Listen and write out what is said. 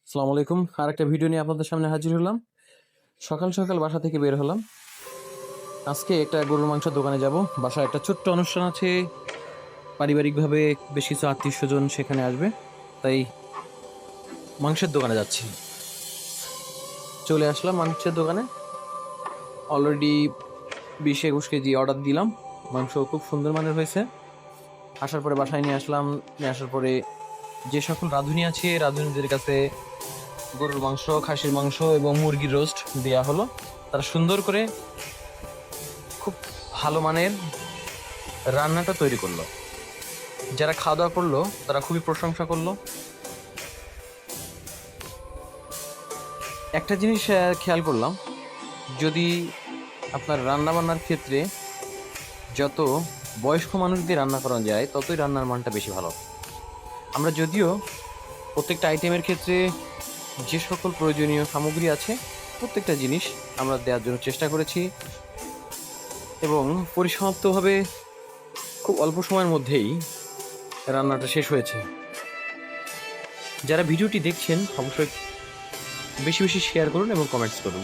আসসালামু আলাইকুম। আর একটা ভিডিও নিয়ে আপনাদের সামনে হাজির হলাম। সকাল সকাল বাসা থেকে বের হলাম। আজকে একটা গরুর মাংসের দোকানে যাব। বাসায় একটা ছোট্ট অনুষ্ঠান আছে, পারিবারিকভাবে বেশ কিছু আত্মীয় স্বজন সেখানে আসবে, তাই মাংসের দোকানে যাচ্ছি। চলে আসলাম মাংসের দোকানে। অলরেডি 20-21 কেজি অর্ডার দিলাম। মাংস খুব সুন্দর মানের হয়েছে। আসার পরে বাসায় নিয়ে আসলাম। নিয়ে আসার পরে যে সকল রাঁধুনি আছে, রাঁধুনিদের কাছে গরুর মাংস, খাসির মাংস এবং মুরগির রোস্ট দেয়া হলো। তারা সুন্দর করে খুব ভালো মানের রান্নাটা তৈরি করলো। যারা খাওয়া দাওয়া করলো তারা খুবই প্রশংসা করলো। একটা জিনিস খেয়াল করলাম, যদি আপনার রান্না বান্নার ক্ষেত্রে যত বয়স্ক মানুষ দিয়ে রান্না করা যায় ততই রান্নার মানটা বেশি ভালো। আমরা যদিও প্রত্যেকটা আইটেমের ক্ষেত্রে যে সকল প্রয়োজনীয় সামগ্রী আছে প্রত্যেকটা জিনিস আমরা দেওয়ার জন্য চেষ্টা করেছি এবং পরিসমাপ্তভাবে খুব অল্প সময়ের মধ্যেই রান্নাটা শেষ হয়েছে। যারা ভিডিওটি দেখছেন অবশ্যই বেশি বেশি শেয়ার করুন এবং কমেন্টস করুন।